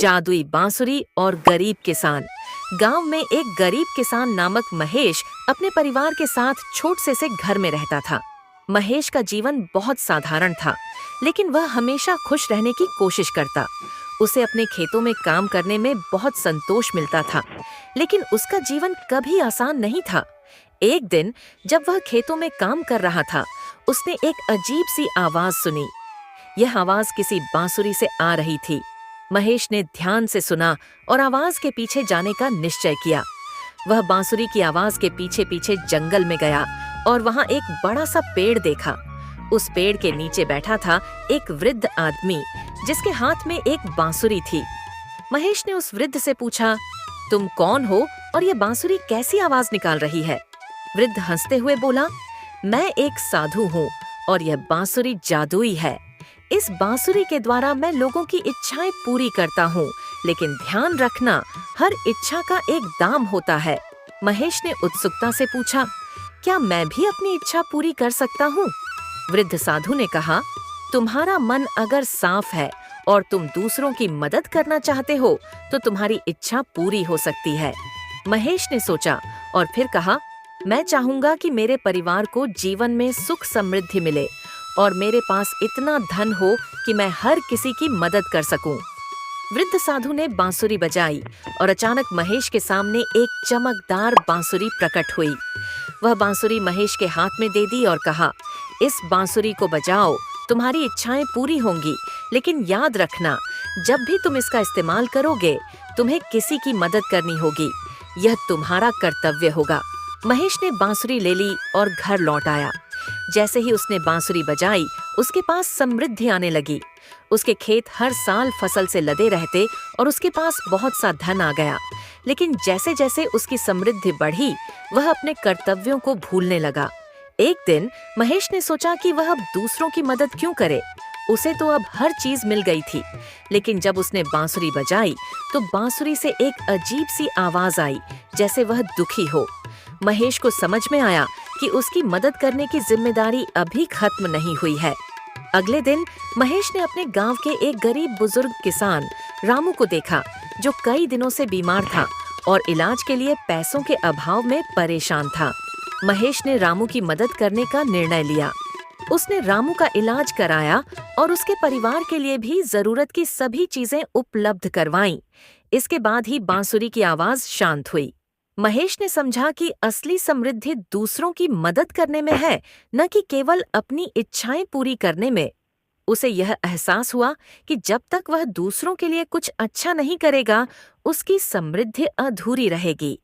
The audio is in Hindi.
जादुई बांसुरी और गरीब किसान। गांव में एक गरीब किसान नामक महेश अपने परिवार के साथ छोट से घर में रहता था। महेश का जीवन बहुत साधारण था, लेकिन वह हमेशा खुश रहने की कोशिश करता। उसे अपने खेतों में काम करने में बहुत संतोष मिलता था, लेकिन उसका जीवन कभी आसान नहीं था। एक दिन जब वह खेतों में काम कर रहा था, उसने एक अजीब सी आवाज सुनी। यह आवाज किसी बांसुरी से आ रही थी। महेश ने ध्यान से सुना और आवाज के पीछे जाने का निश्चय किया। वह बांसुरी की आवाज के पीछे पीछे जंगल में गया और वहां एक बड़ा सा पेड़ देखा। उस पेड़ के नीचे बैठा था एक वृद्ध आदमी, जिसके हाथ में एक बांसुरी थी। महेश ने उस वृद्ध से पूछा, तुम कौन हो और ये बांसुरी कैसी आवाज निकाल रही है? वृद्ध हंसते हुए बोला, मैं एक साधु हूँ और यह बांसुरी जादुई है। इस बांसुरी के द्वारा मैं लोगों की इच्छाएं पूरी करता हूँ, लेकिन ध्यान रखना, हर इच्छा का एक दाम होता है। महेश ने उत्सुकता से पूछा, क्या मैं भी अपनी इच्छा पूरी कर सकता हूँ? वृद्ध साधु ने कहा, तुम्हारा मन अगर साफ है और तुम दूसरों की मदद करना चाहते हो, तो तुम्हारी इच्छा पूरी हो सकती है। महेश ने सोचा और फिर कहा, मैं चाहूंगा कि मेरे परिवार को जीवन में सुख समृद्धि मिले और मेरे पास इतना धन हो कि मैं हर किसी की मदद कर सकूं। वृद्ध साधु ने बांसुरी बजाई और अचानक महेश के सामने एक चमकदार बांसुरी प्रकट हुई। वह बांसुरी महेश के हाथ में दे दी और कहा, इस बांसुरी को बजाओ, तुम्हारी इच्छाएं पूरी होंगी, लेकिन याद रखना, जब भी तुम इसका इस्तेमाल करोगे, तुम्हें किसी की मदद करनी होगी। यह तुम्हारा कर्तव्य होगा। महेश ने बांसुरी ले ली और घर लौट आया। जैसे ही उसने बांसुरी बजाई, उसके पास समृद्धि आने लगी। उसके खेत हर साल फसल से लदे रहते और उसके पास बहुत सा धन आ गया। लेकिन जैसे जैसे उसकी समृद्धि बढ़ी, वह अपने कर्तव्यों को भूलने लगा। एक दिन महेश ने सोचा कि वह अब दूसरों की मदद क्यों करे। उसे तो अब हर चीज मिल गई थी, लेकिन जब उसने बांसुरी बजाई तो बांसुरी से एक अजीब सी आवाज आई, जैसे वह दुखी हो। महेश को समझ में आया कि उसकी मदद करने की जिम्मेदारी अभी खत्म नहीं हुई है। अगले दिन महेश ने अपने गांव के एक गरीब बुजुर्ग किसान रामू को देखा, जो कई दिनों से बीमार था और इलाज के लिए पैसों के अभाव में परेशान था। महेश ने रामू की मदद करने का निर्णय लिया। उसने रामू का इलाज कराया और उसके परिवार के लिए भी जरूरत की सभी चीजें उपलब्ध करवाईं। इसके बाद ही बांसुरी की आवाज शांत हुई। महेश ने समझा कि असली समृद्धि दूसरों की मदद करने में है, न कि केवल अपनी इच्छाएं पूरी करने में। उसे यह एहसास हुआ कि जब तक वह दूसरों के लिए कुछ अच्छा नहीं करेगा, उसकी समृद्धि अधूरी रहेगी।